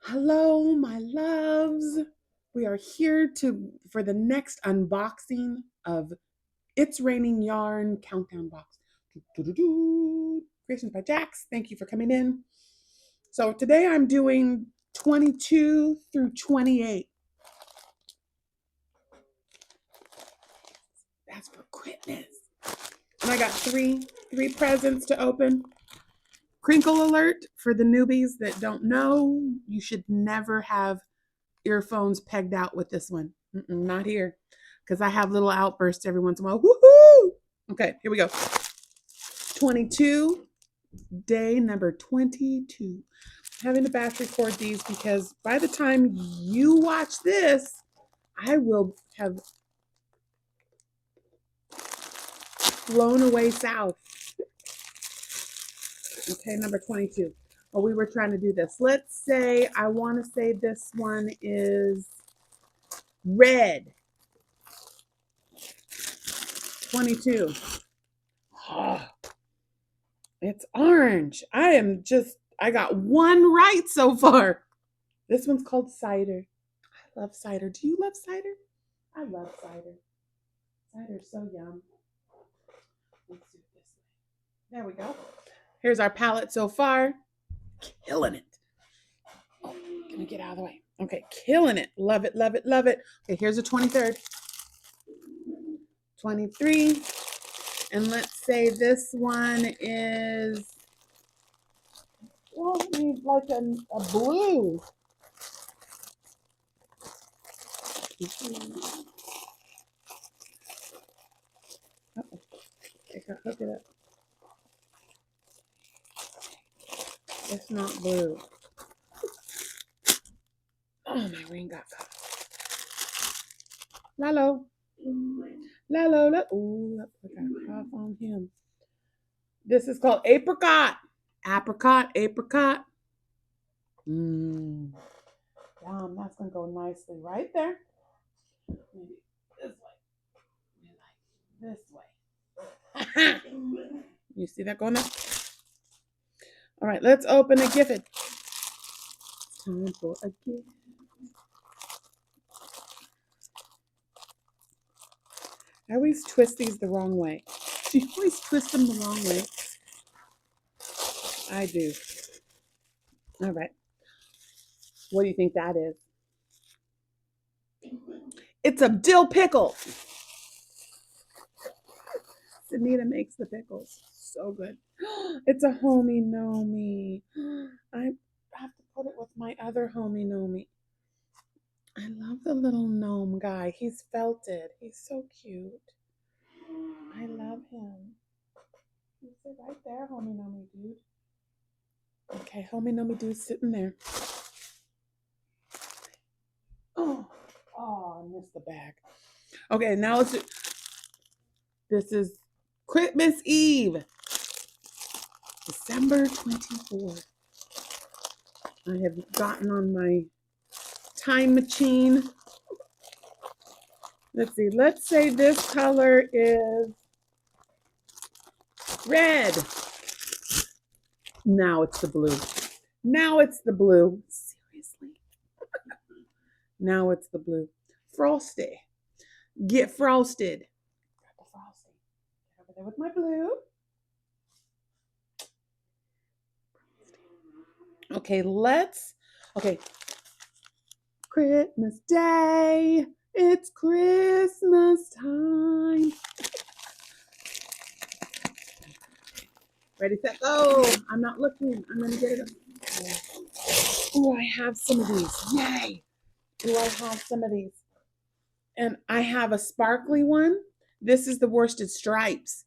Hello, my loves. We are here for the next unboxing of It's Raining Yarn Countdown Box. Doo-doo-doo-doo. Creations by Jax. Thank you for coming in. So today I'm doing 22 through 28. That's for Christmas. And I got three presents to open. Crinkle alert for the newbies that don't know, you should never have earphones pegged out with this one. Not here, because I have little outbursts every once in a while. Woohoo! Okay, here we go. 22, day number 22. I'm having to batch record these because by the time you watch this, I will have flown away south. Okay, number 22. Oh, we were trying to do this. Let's say, I want to say this one is red. 22. Oh, it's orange. I got one right so far. This one's called cider. I love cider. Do you love cider? I love cider. Cider's so yum. Let's do it this way. There we go. Here's our palette so far. Killing it. Oh, gonna get out of the way. Okay, killing it. Love it, love it, love it. Okay, here's the 23rd. 23. And let's say this one is, well, like a blue. Hook it up. It's not blue. Oh, my ring got caught. Lalo. Lalo. Ooh, I got a cough on him. This is called apricot. Apricot, apricot. Yum, that's going to go nicely right there. Maybe this way. Maybe like this way. You see that going up? All right, let's open a gift. Time for a gift. I always twist these the wrong way. Do you always twist them the wrong way? I do. All right. What do you think that is? It's a dill pickle. Anita makes the pickles. So good. It's a homie nomi. I have to put it with my other homie nomi. I love the little gnome guy. He's felted. He's so cute. I love him. He's right there, homie nomi dude. Okay, homie nomi dude's sitting there. Oh, I missed the bag. Okay, now let's do. This is Christmas Eve, December 24th. I have gotten on my time machine. Let's see. Let's say this color is red. Now it's the blue. Now it's the blue. Seriously. Now it's the blue. Frosty. Get frosted. Got the frosty. Get over there with my blue. Okay, okay. Christmas Day. It's Christmas time. Ready, set, go. I'm not looking. I'm going to get it up. Oh, I have some of these. Yay. Do I have some of these? And I have a sparkly one. This is the worsted stripes.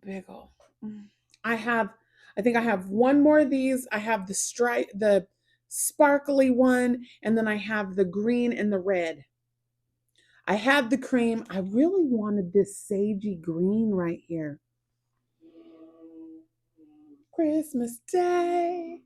Big ol'. I think I have one more of these. I have the sparkly one, and then I have the green and the red. I have the cream. I really wanted this sagey green right here. Christmas Day.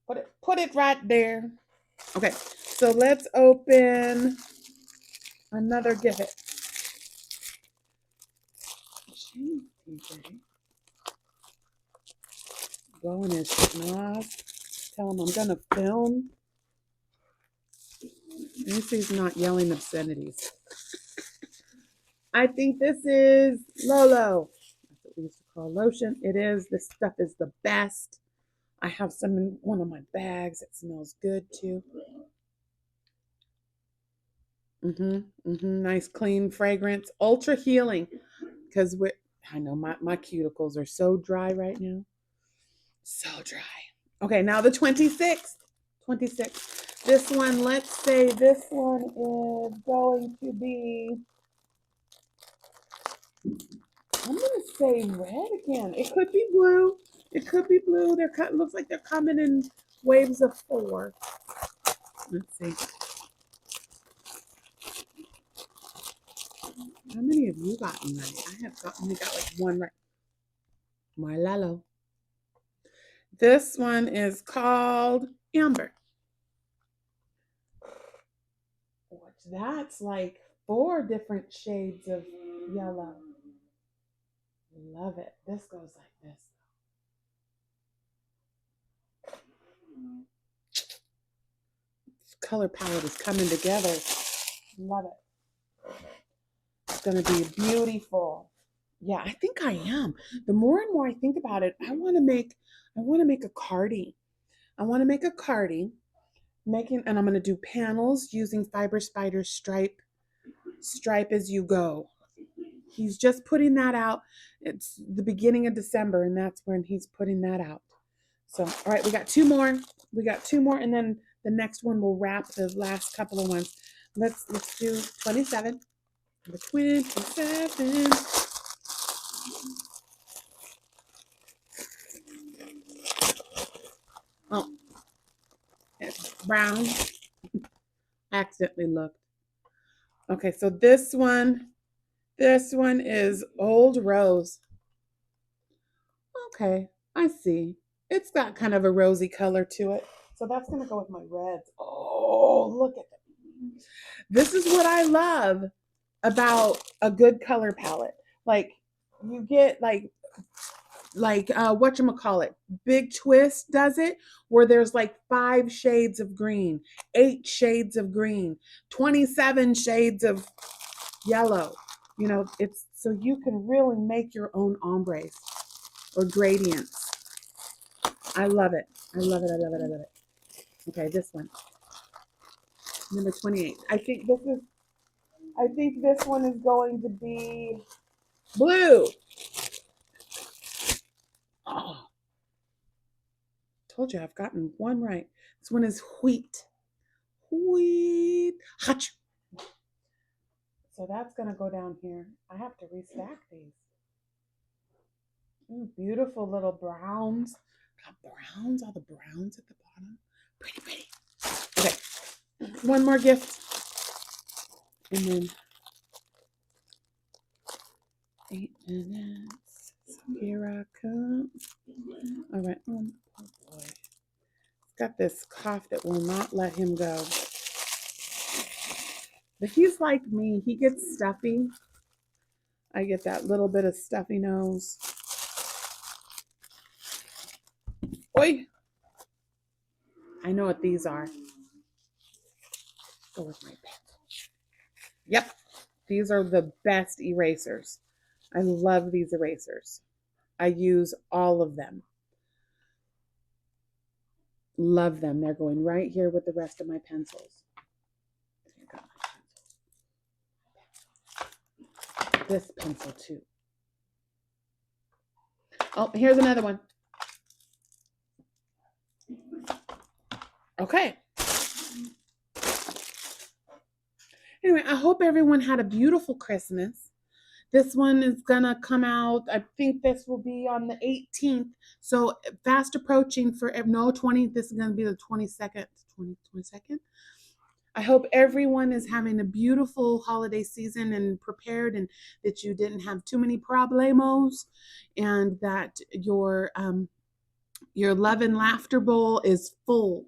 Put it right there. Okay, so let's open another gift. Go in his schnoz. Tell him I'm going to film. At least he's not yelling obscenities. I think this is Lolo. That's what we used to call lotion. It is. This stuff is the best. I have some in one of my bags. It smells good too. Nice, clean fragrance. Ultra healing. Because I know my cuticles are so dry right now. So dry. Okay, now the 26th. 26th. This one, let's say this one is going to be, I'm going to say red again. It could be blue. It could be blue. Looks like they're coming in waves of 4. Let's see. How many have you gotten right? I have only got like one right. Marlalo. This one is called Amber. That's like 4 different shades of yellow. Love it. This goes like this. This color palette is coming together. Love it. It's going to be beautiful. Yeah, I think I am. The more and more I think about it, I want to make a cardie. I want to make a cardie. And I'm going to do panels using Fiber Spider stripe as you go. He's just putting that out. It's the beginning of December, and that's when he's putting that out. So, all right, we got 2 more. And then the next one will wrap the last couple of ones. Let's do 27. The 27. Oh, it's brown. Accidentally looked. Okay, so this one is Old Rose. Okay, I see. It's got kind of a rosy color to it. So that's going to go with my reds. Oh, look at that. This is what I love about a good color palette. Like you get like whatchamacallit, Big Twist does it, where there's like 5 shades of green, 8 shades of green, 27 shades of yellow. You know, it's so you can really make your own ombres or gradients. I love it. I love it. I love it. I love it. Okay, this one. Number 28. I think this one is going to be blue. Oh, told you I've gotten one right. This one is wheat. Wheat. Hach. So that's going to go down here. I have to restack these. Ooh, beautiful little browns. Got browns, all the browns at the bottom. Pretty, pretty. Okay, one more gift. And then 8 minutes. So here I come. All right. Oh boy. He's got this cough that will not let him go. But he's like me. He gets stuffy. I get that little bit of stuffy nose. Oi! I know what these are. Go with my pencil. Yep. These are the best erasers. I love these erasers. I use all of them. Love them. They're going right here with the rest of my pencils. This pencil too. Oh, here's another one. Okay. Anyway, I hope everyone had a beautiful Christmas. This one is gonna come out, I think this will be on the 18th. So fast approaching for, no, 20th, this is gonna be the 22nd. 22nd? I hope everyone is having a beautiful holiday season and prepared, and that you didn't have too many problemos, and that your love and laughter bowl is full.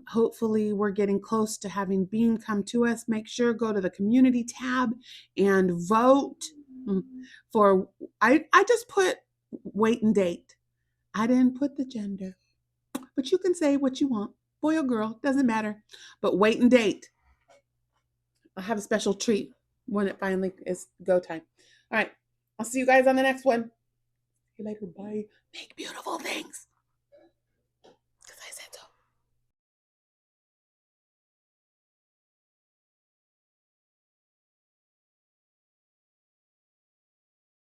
Hopefully we're getting close to having Bean come to us. Make sure go to the community tab and vote for, I just put wait and date. I didn't put the gender, but you can say what you want. Boy or girl, doesn't matter. But wait and date. I'll have a special treat when it finally is go time. All right. I'll see you guys on the next one. See you later. Bye. Make beautiful things.